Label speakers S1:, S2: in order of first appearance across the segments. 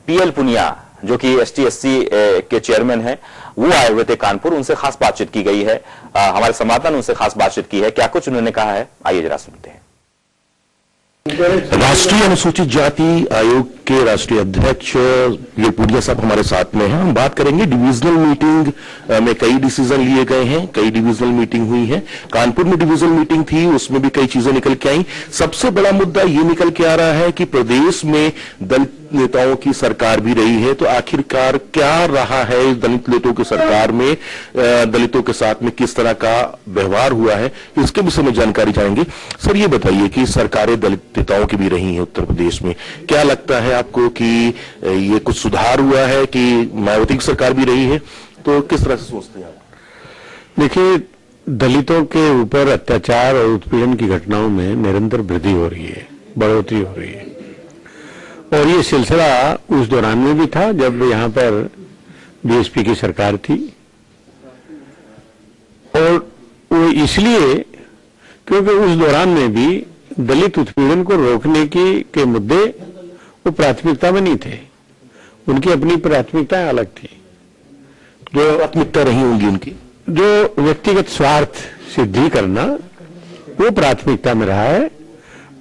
S1: PL Punia जो कि ST/SC के चेयरमैन हैं, वो आए हुए थे कानपुर। उनसे खास बातचीत की गई है। हमारे संवाददाता ने उनसे खास बातचीत की है। क्या कुछ उन्होंने कहा है, आइए जरा सुनते हैं।
S2: राष्ट्रीय अनुसूचित जाति आयोग के राष्ट्रीय अध्यक्ष पीएल पुनिया साहब हमारे साथ में हैं। हम बात करेंगे डिविजनल मीटिंग में कई डिसीजन लिए गए हैं, कई डिविजनल मीटिंग हुई है। कानपुर में डिविजनल मीटिंग थी, उसमें भी कई चीजें निकल के आई। सबसे बड़ा मुद्दा ये निकल के आ रहा है कि प्रदेश में दलित नेताओं की सरकार भी रही है, तो आखिरकार क्या रहा है इस दलित नेताओं की सरकार में, दलितों के साथ में किस तरह का व्यवहार हुआ है, इसके विषय में जानकारी जानेंगे। सर ये बताइए कि सरकारें दलित नेताओं की भी रही हैं उत्तर प्रदेश में, क्या लगता है आपको कि ये कुछ सुधार हुआ है कि मायावती की सरकार भी रही है, तो किस तरह से सोचते हैं आप?
S3: देखिए, दलितों के ऊपर अत्याचार और उत्पीड़न की घटनाओं में निरंतर वृद्धि हो रही है, बढ़ोतरी हो रही है। और ये सिलसिला उस दौरान में भी था जब यहां पर बीएसपी की सरकार थी, और वो इसलिए क्योंकि उस दौरान में भी दलित उत्पीड़न को रोकने के मुद्दे वो प्राथमिकता में नहीं थे। उनकी अपनी प्राथमिकताएं अलग थी। जो
S2: प्राथमिकता रही होंगी उनकी,
S3: जो व्यक्तिगत स्वार्थ सिद्धि करना, वो प्राथमिकता में रहा है,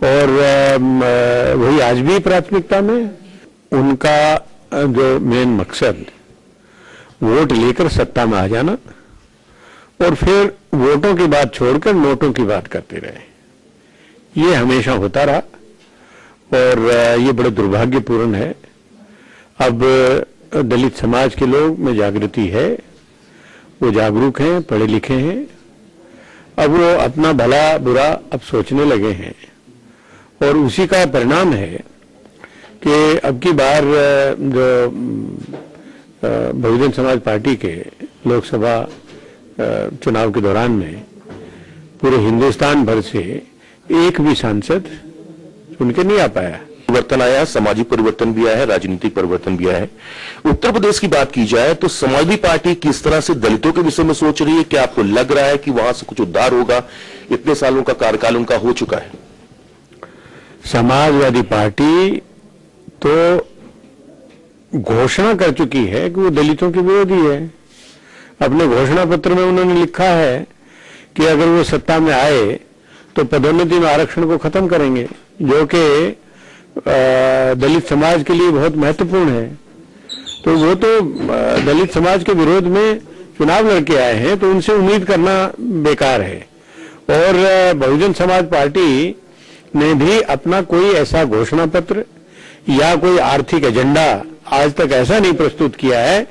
S3: और वही आज भी प्राथमिकता में। उनका जो मेन मकसद वोट लेकर सत्ता में आ जाना, और फिर वोटों की बात छोड़कर नोटों की बात करते रहे, ये हमेशा होता रहा, और ये बड़ा दुर्भाग्यपूर्ण है। अब दलित समाज के लोग में जागृति है, वो जागरूक हैं, पढ़े लिखे हैं, अब वो अपना भला बुरा अब सोचने लगे हैं, और उसी का परिणाम है कि अब की बार जो बहुजन समाज पार्टी के लोकसभा चुनाव के दौरान में पूरे हिंदुस्तान भर से एक भी सांसद उनके नहीं आ पाया।
S2: परिवर्तन आया, सामाजिक परिवर्तन भी आया है, राजनीतिक परिवर्तन भी आया है। उत्तर प्रदेश की बात की जाए तो समाजवादी पार्टी किस तरह से दलितों के विषय में सोच रही है? क्या आपको लग रहा है कि वहां से कुछ उद्धार होगा? इतने सालों का कार्यकाल उनका हो चुका है।
S3: समाजवादी पार्टी तो घोषणा कर चुकी है कि वो दलितों के विरोधी है। अपने घोषणा पत्र में उन्होंने लिखा है कि अगर वो सत्ता में आए तो पदोन्नति में आरक्षण को खत्म करेंगे, जो कि दलित समाज के लिए बहुत महत्वपूर्ण है। तो वो तो दलित समाज के विरोध में चुनाव लड़के आए हैं, तो उनसे उम्मीद करना बेकार है। और बहुजन समाज पार्टी ने भी अपना कोई ऐसा घोषणा पत्र या कोई आर्थिक एजेंडा आज तक ऐसा नहीं प्रस्तुत किया है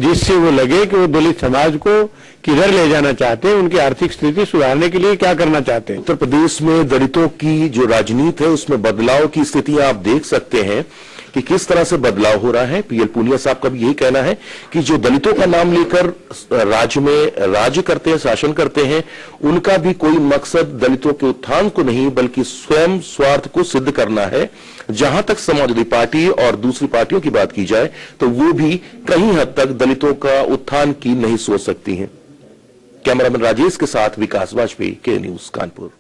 S3: जिससे वो लगे कि वो दलित समाज को किधर ले जाना चाहते हैं, उनकी आर्थिक स्थिति सुधारने के लिए क्या करना चाहते हैं।
S2: उत्तर प्रदेश में दलितों की जो राजनीति है उसमें बदलाव की स्थितियां आप देख सकते हैं कि किस तरह से बदलाव हो रहा है। पीएल पुनिया साहब का भी यही कहना है कि जो दलितों का नाम लेकर राज्य में राज्य करते हैं, शासन करते हैं, उनका भी कोई मकसद दलितों के उत्थान को नहीं बल्कि स्वयं स्वार्थ को सिद्ध करना है। जहां तक समाजवादी पार्टी और दूसरी पार्टियों की बात की जाए तो वो भी कहीं हद तक दलितों का उत्थान की नहीं सोच सकती हैं। कैमरामैन राजेश के साथ विकास वाजपेयी, के न्यूज कानपुर।